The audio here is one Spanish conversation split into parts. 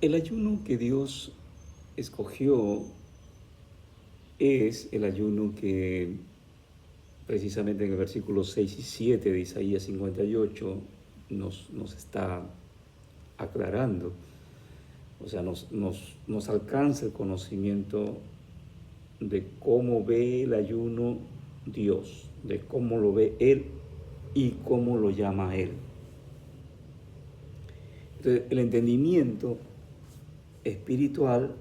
El ayuno que Dios escogió es el ayuno que precisamente en el versículo 6 y 7 de Isaías 58 nos está aclarando. O sea, nos alcanza el conocimiento de cómo ve el ayuno Dios, de cómo lo ve Él y cómo lo llama Él. Entonces, el entendimiento espiritual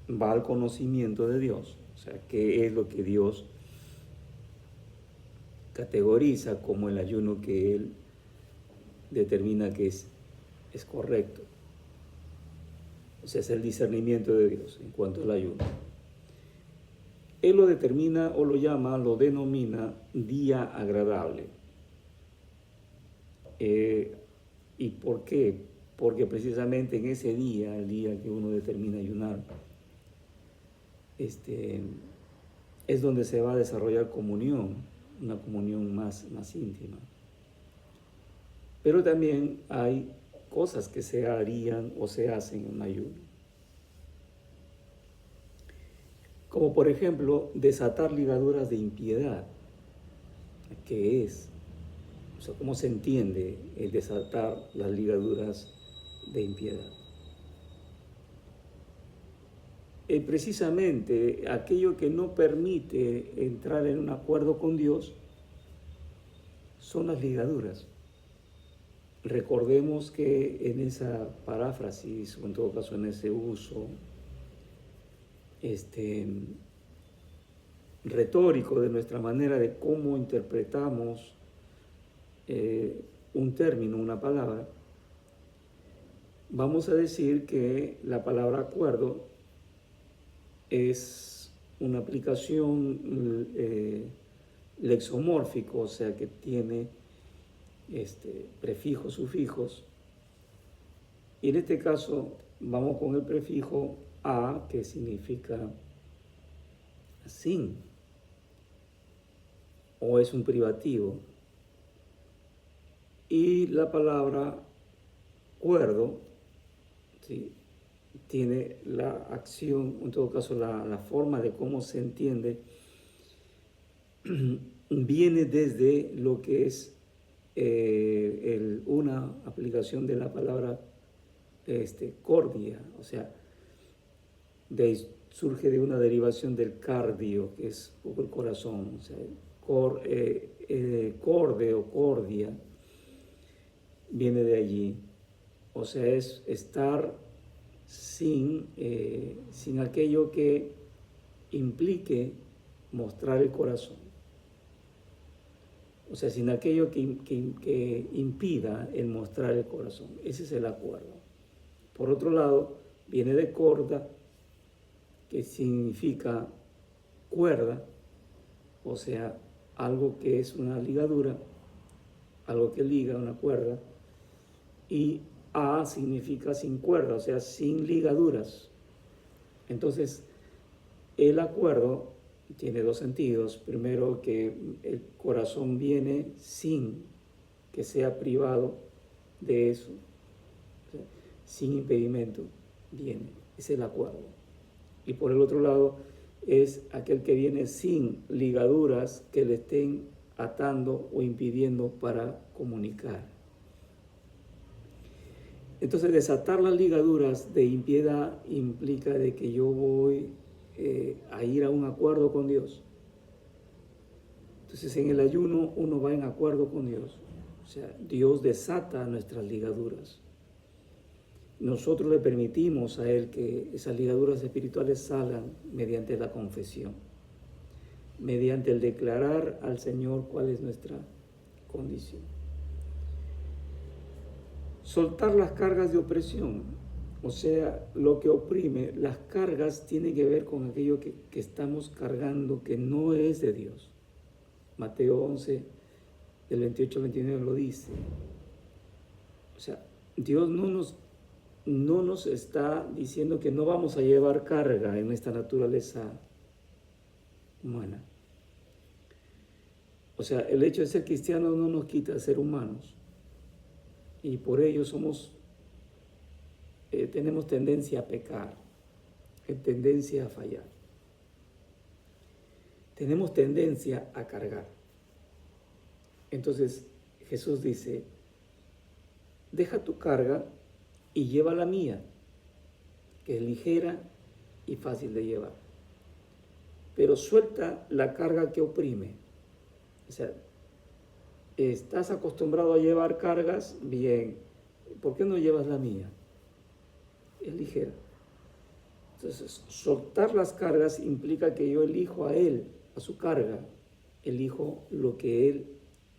va al conocimiento de Dios, o sea, qué es lo que Dios categoriza como el ayuno que Él determina que es correcto. O sea, es el discernimiento de Dios en cuanto al ayuno. Él lo determina o lo llama, lo denomina día agradable. ¿Y por qué? Porque precisamente en ese día, el día que uno determina ayunar, es donde se va a desarrollar comunión, una comunión más íntima. Pero también hay cosas que se harían o se hacen en un ayuno. Como por ejemplo, desatar ligaduras de impiedad. ¿Qué es? O sea, ¿cómo se entiende el desatar las ligaduras de impiedad? Precisamente aquello que no permite entrar en un acuerdo con Dios son las ligaduras. Recordemos que en esa paráfrasis, o en todo caso en ese uso retórico de nuestra manera de cómo interpretamos un término, una palabra, vamos a decir que la palabra acuerdo es una aplicación lexomórfico, o sea que tiene prefijos, sufijos, y en este caso vamos con el prefijo a, que significa sin, o es un privativo, y la palabra cuerdo, ¿sí?, tiene la acción, en todo caso la forma de cómo se entiende, viene desde lo que es una aplicación de la palabra cordia, o sea, surge de una derivación del cardio, que es un poco el corazón, o sea, corde o cordia viene de allí, o sea, es estar sin aquello que implique mostrar el corazón. O sea, sin aquello que impida el mostrar el corazón. Ese es el acuerdo. Por otro lado, viene de corda, que significa cuerda, o sea, algo que es una ligadura, algo que liga, una cuerda, y a significa sin cuerda, o sea, sin ligaduras. Entonces, el acuerdo tiene dos sentidos. Primero, que el corazón viene sin que sea privado de eso, o sea, sin impedimento, viene, es el acuerdo. Y por el otro lado, es aquel que viene sin ligaduras que le estén atando o impidiendo para comunicar. Entonces, desatar las ligaduras de impiedad implica de que yo voy a ir a un acuerdo con Dios. Entonces, en el ayuno uno va en acuerdo con Dios. O sea, Dios desata nuestras ligaduras. Nosotros le permitimos a Él que esas ligaduras espirituales salgan mediante la confesión, mediante el declarar al Señor cuál es nuestra condición. Soltar las cargas de opresión, o sea, lo que oprime, las cargas tienen que ver con aquello que estamos cargando, que no es de Dios. Mateo 11, del 28 al 29 lo dice. O sea, Dios no nos está diciendo que no vamos a llevar carga en esta naturaleza humana. O sea, el hecho de ser cristianos no nos quita ser humanos. Y por ello somos tenemos tendencia a pecar, tendencia a fallar. Tenemos tendencia a cargar. Entonces Jesús dice, deja tu carga y lleva la mía, que es ligera y fácil de llevar. Pero suelta la carga que oprime. O sea, estás acostumbrado a llevar cargas, bien, ¿por qué no llevas la mía? Es ligera. Entonces, soltar las cargas implica que yo elijo a Él, a su carga, elijo lo que Él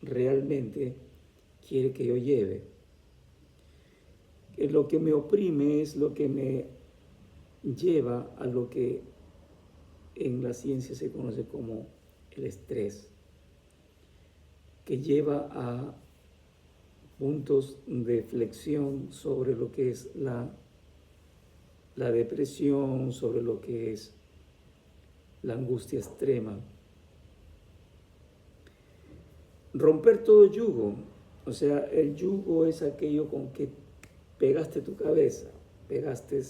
realmente quiere que yo lleve. Lo que me oprime es lo que me lleva a lo que en la ciencia se conoce como el estrés, que lleva a puntos de flexión sobre lo que es la depresión, sobre lo que es la angustia extrema. Romper todo yugo, o sea, el yugo es aquello con que pegaste tu cabeza, pegaste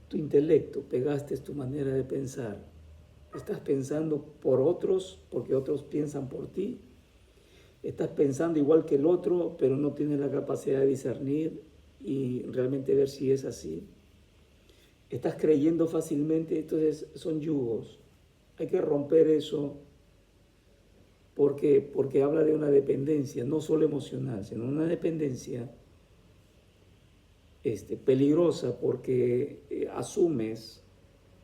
tu intelecto, pegaste tu manera de pensar. Estás pensando por otros, porque otros piensan por ti. Estás pensando igual que el otro, pero no tienes la capacidad de discernir y realmente ver si es así. Estás creyendo fácilmente, entonces son yugos. Hay que romper eso porque habla de una dependencia, no solo emocional, sino una dependencia peligrosa porque asumes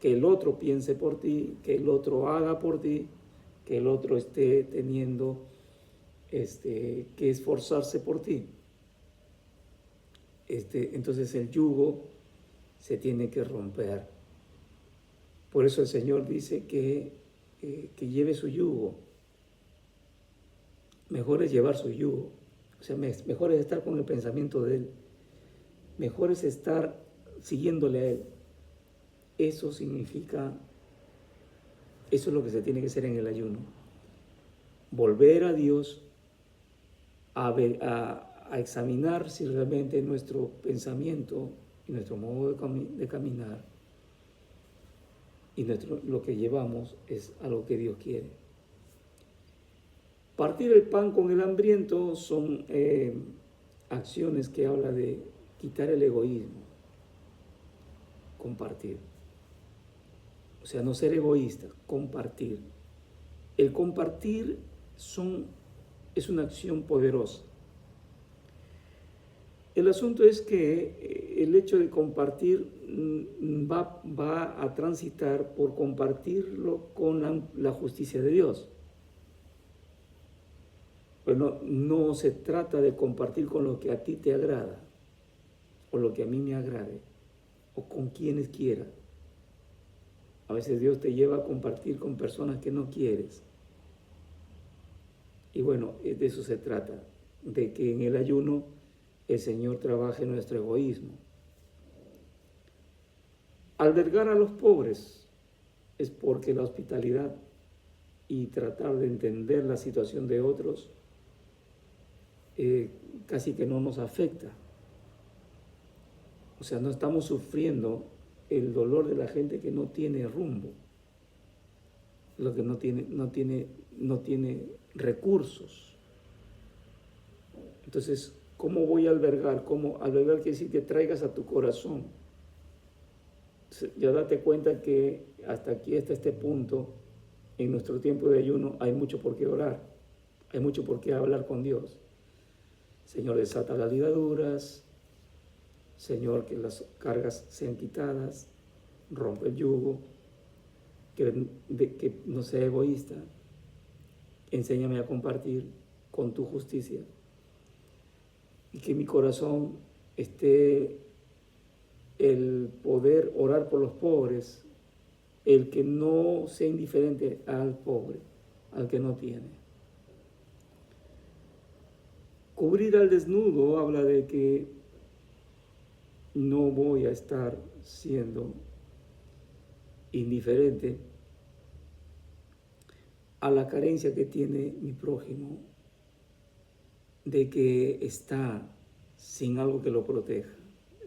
que el otro piense por ti, que el otro haga por ti, que el otro esté teniendo que esforzarse por ti. Entonces el yugo se tiene que romper. Por eso el Señor dice que lleve su yugo. Mejor es llevar su yugo. O sea, mejor es estar con el pensamiento de Él. Mejor es estar siguiéndole a Él. Eso significa, eso es lo que se tiene que hacer en el ayuno. Volver a Dios, a examinar si realmente nuestro pensamiento y nuestro modo de caminar y lo que llevamos es algo que Dios quiere. Partir el pan con el hambriento son acciones que habla de quitar el egoísmo, compartir. O sea, no ser egoísta, compartir. El compartir es una acción poderosa. El asunto es que el hecho de compartir va a transitar por compartirlo con la justicia de Dios. Pero no se trata de compartir con lo que a ti te agrada, o lo que a mí me agrade, o con quienes quiera. A veces Dios te lleva a compartir con personas que no quieres. Y bueno, de eso se trata, de que en el ayuno el Señor trabaje nuestro egoísmo. Albergar a los pobres es porque la hospitalidad y tratar de entender la situación de otros casi que no nos afecta. O sea, no estamos sufriendo el dolor de la gente que no tiene rumbo, lo que no tiene recursos. Entonces, ¿cómo voy a albergar? Albergar quiere decir que traigas a tu corazón. Ya date cuenta que hasta este punto, en nuestro tiempo de ayuno, hay mucho por qué orar, hay mucho por qué hablar con Dios. Señor, desata las ligaduras. Señor, que las cargas sean quitadas, rompe el yugo, que no sea egoísta. Enséñame a compartir con tu justicia y que mi corazón esté el poder orar por los pobres, el que no sea indiferente al pobre, al que no tiene. Cubrir al desnudo habla de que no voy a estar siendo indiferente a la carencia que tiene mi prójimo, de que está sin algo que lo proteja.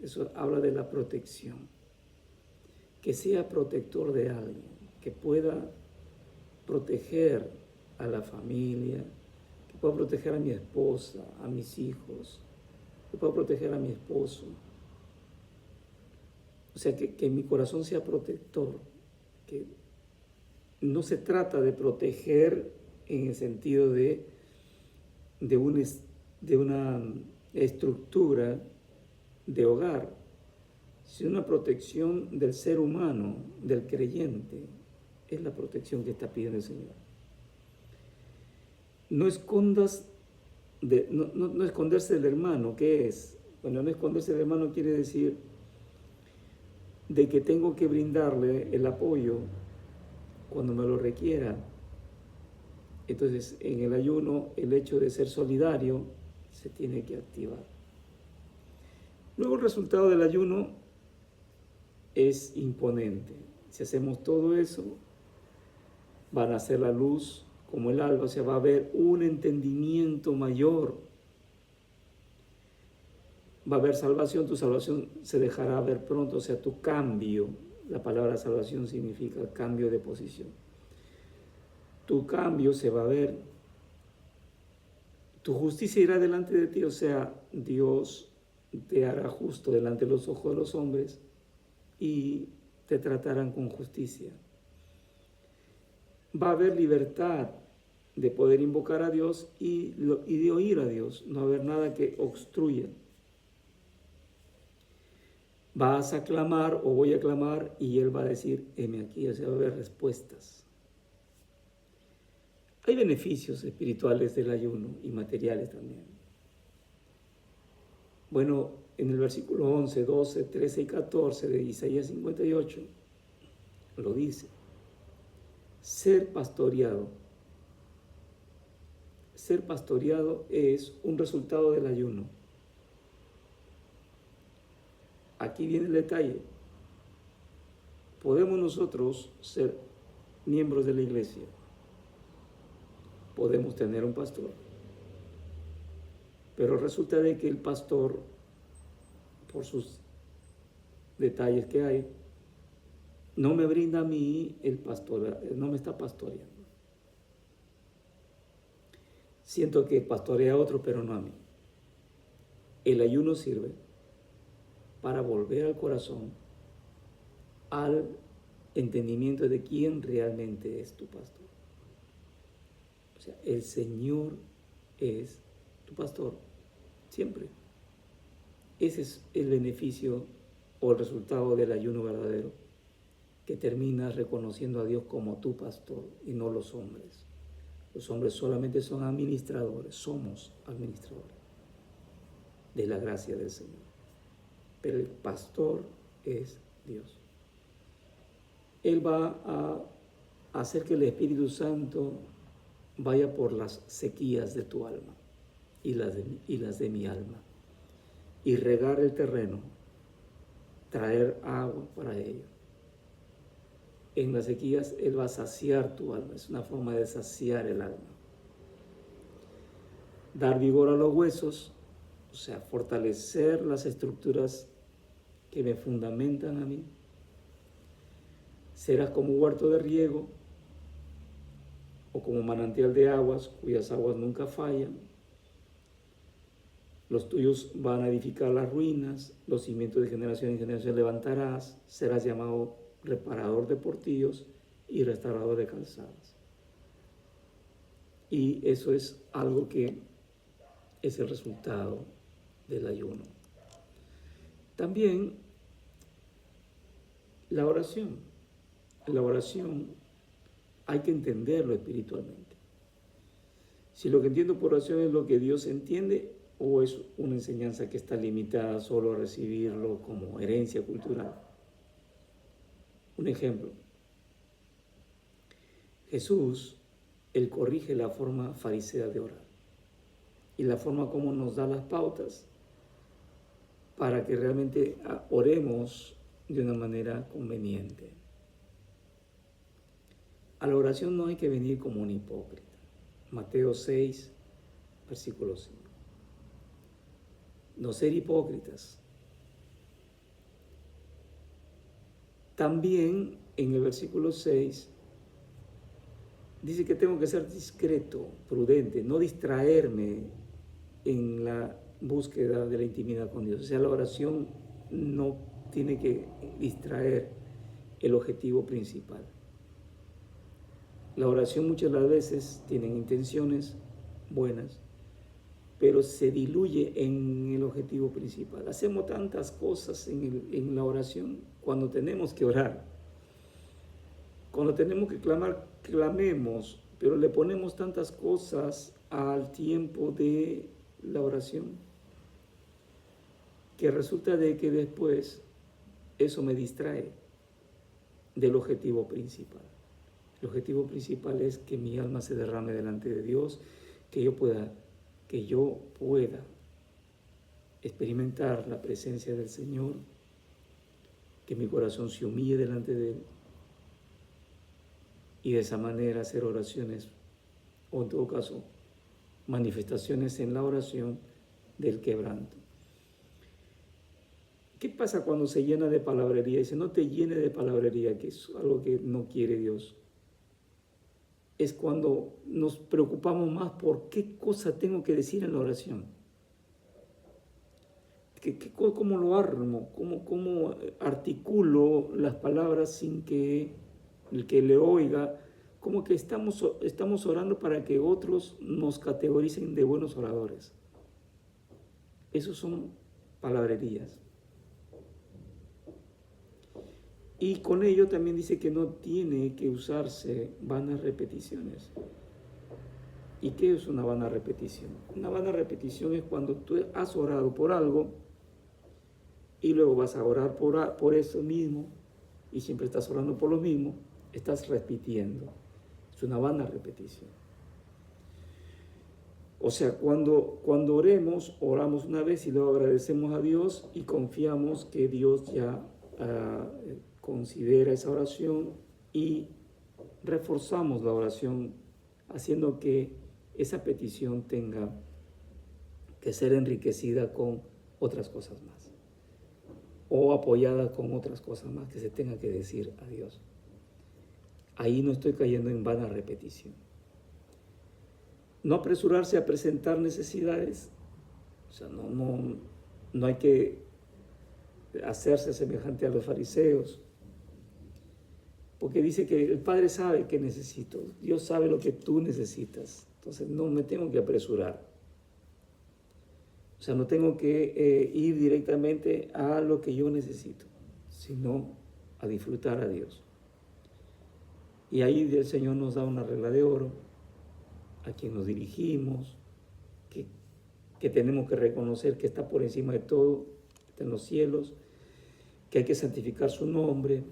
Eso habla de la protección. Que sea protector de alguien, que pueda proteger a la familia, que pueda proteger a mi esposa, a mis hijos, que pueda proteger a mi esposo. O sea, que mi corazón sea protector, que no se trata de proteger en el sentido de una estructura de hogar, sino una protección del ser humano, del creyente. Es la protección que está pidiendo el Señor. No esconderse del hermano. ¿Qué es? Bueno, no esconderse del hermano quiere decir de que tengo que brindarle el apoyo cuando me lo requiera. Entonces, en el ayuno, el hecho de ser solidario se tiene que activar. Luego, el resultado del ayuno es imponente. Si hacemos todo eso, van a hacer la luz como el alba, o sea, va a haber un entendimiento mayor. Va a haber salvación, tu salvación se dejará ver pronto, o sea, tu cambio. La palabra salvación significa cambio de posición. Tu cambio se va a ver. Tu justicia irá delante de ti, o sea, Dios te hará justo delante de los ojos de los hombres y te tratarán con justicia. Va a haber libertad de poder invocar a Dios y de oír a Dios. No va a haber nada que obstruya. Vas a clamar o voy a clamar y Él va a decir, heme aquí, o sea, va a haber respuestas. Hay beneficios espirituales del ayuno y materiales también. Bueno, en el versículo 11, 12, 13 y 14 de Isaías 58 lo dice. Ser pastoreado. Ser pastoreado es un resultado del ayuno. Aquí viene el detalle. Podemos nosotros ser miembros de la iglesia. Podemos tener un pastor. Pero resulta de que el pastor, por sus detalles que hay, no me brinda a mí el pastor, no me está pastoreando. Siento que pastorea a otro, pero no a mí. El ayuno sirve para volver al corazón, al entendimiento de quién realmente es tu pastor. O sea, el Señor es tu pastor, siempre. Ese es el beneficio o el resultado del ayuno verdadero, que terminas reconociendo a Dios como tu pastor y no los hombres. Los hombres solamente son administradores, somos administradores de la gracia del Señor. Pero el pastor es Dios. Él va a hacer que el Espíritu Santo vaya por las sequías de tu alma y las de mi alma, y regar el terreno, traer agua para ello. En las sequías Él va a saciar tu alma, es una forma de saciar el alma. Dar vigor a los huesos, o sea, fortalecer las estructuras que me fundamentan a mí. Serás como un huerto de riego o como manantial de aguas, cuyas aguas nunca fallan. Los tuyos van a edificar las ruinas, los cimientos de generación en generación levantarás, serás llamado reparador de portillos y restaurador de calzadas. Y eso es algo que es el resultado del ayuno. También la oración. La oración hay que entenderlo espiritualmente. Si lo que entiendo por oración es lo que Dios entiende, o es una enseñanza que está limitada solo a recibirlo como herencia cultural. Un ejemplo. Jesús, Él corrige la forma farisea de orar y la forma como nos da las pautas para que realmente oremos de una manera conveniente. A la oración no hay que venir como un hipócrita. Mateo 6, versículo 5. No ser hipócritas, También en el versículo 6 dice que tengo que ser discreto, prudente, no distraerme en la búsqueda de la intimidad con Dios. O sea, la oración no tiene que distraer el objetivo principal. La oración muchas de las veces tiene intenciones buenas, pero se diluye en el objetivo principal. Hacemos tantas cosas en la oración. Cuando tenemos que orar, cuando tenemos que clamar, clamemos, pero le ponemos tantas cosas al tiempo de la oración que resulta de que después eso me distrae del objetivo principal. El objetivo principal es que mi alma se derrame delante de Dios, que yo pueda experimentar la presencia del Señor, que mi corazón se humille delante de Él y de esa manera hacer oraciones, o en todo caso, manifestaciones en la oración del quebranto. ¿Qué pasa cuando se llena de palabrería? Dice, no te llene de palabrería, que es algo que no quiere Dios. Es cuando nos preocupamos más por qué cosa tengo que decir en la oración. ¿Cómo lo armo? ¿Cómo articulo las palabras sin que el que le oiga? Como que estamos orando para que otros nos categoricen de buenos oradores. Esos son palabrerías. Y con ello también dice que no tiene que usarse vanas repeticiones. ¿Y qué es una vana repetición? Una vana repetición es cuando tú has orado por algo y luego vas a orar por eso mismo y siempre estás orando por lo mismo, estás repitiendo. Es una vana repetición. O sea, cuando oramos una vez y luego agradecemos a Dios y confiamos que Dios ya considera esa oración y reforzamos la oración haciendo que esa petición tenga que ser enriquecida con otras cosas más o apoyada con otras cosas más que se tenga que decir a Dios. Ahí no estoy cayendo en vana repetición. No apresurarse a presentar necesidades, o sea, no hay que hacerse semejante a los fariseos, porque dice que el Padre sabe que necesito, Dios sabe lo que tú necesitas, entonces no me tengo que apresurar. O sea, no tengo que ir directamente a lo que yo necesito, sino a disfrutar a Dios. Y ahí el Señor nos da una regla de oro, a quien nos dirigimos, que tenemos que reconocer que está por encima de todo, está en los cielos, que hay que santificar su nombre,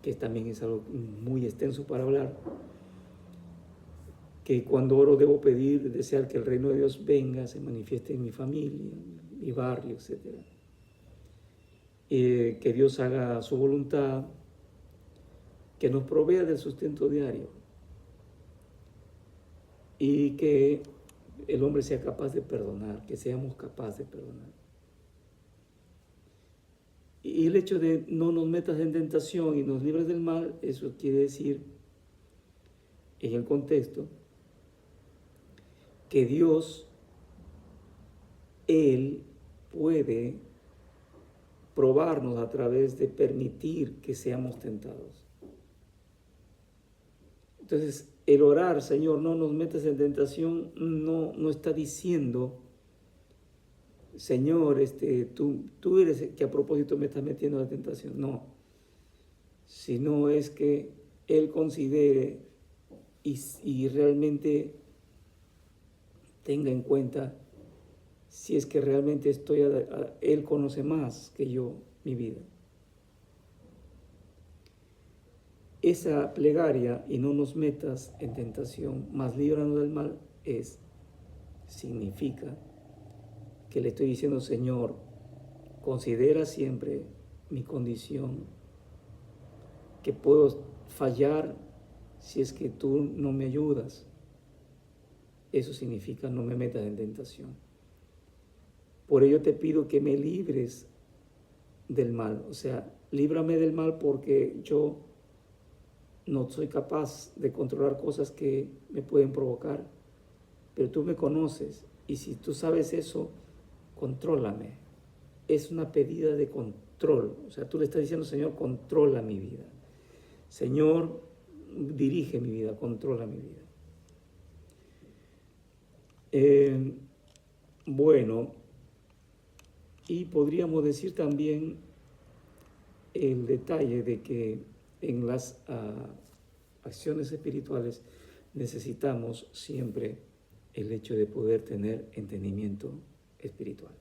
que también es algo muy extenso para hablar, que cuando oro debo pedir, desear que el reino de Dios venga, se manifieste en mi familia, en mi barrio, etc. Que Dios haga su voluntad, que nos provea del sustento diario y que el hombre sea capaz de perdonar, que seamos capaces de perdonar. Y el hecho de no nos metas en tentación y nos libres del mal, eso quiere decir, en el contexto, que Dios, Él puede probarnos a través de permitir que seamos tentados. Entonces, el orar, Señor, no nos metas en tentación, no está diciendo, Señor, tú eres el que a propósito me estás metiendo en la tentación. No, sino es que Él considere y realmente tenga en cuenta si es que realmente Él conoce más que yo mi vida. Esa plegaria, y no nos metas en tentación, mas líbranos del mal, significa que le estoy diciendo, Señor, considera siempre mi condición, que puedo fallar si es que tú no me ayudas. Eso significa no me metas en tentación. Por ello te pido que me libres del mal. O sea, líbrame del mal porque yo no soy capaz de controlar cosas que me pueden provocar, pero tú me conoces y si tú sabes eso, contrólame. Es una pedida de control. O sea, tú le estás diciendo, Señor, controla mi vida. Señor, dirige mi vida, controla mi vida. Bueno, y podríamos decir también el detalle de que en las acciones espirituales necesitamos siempre el hecho de poder tener entendimiento espiritual.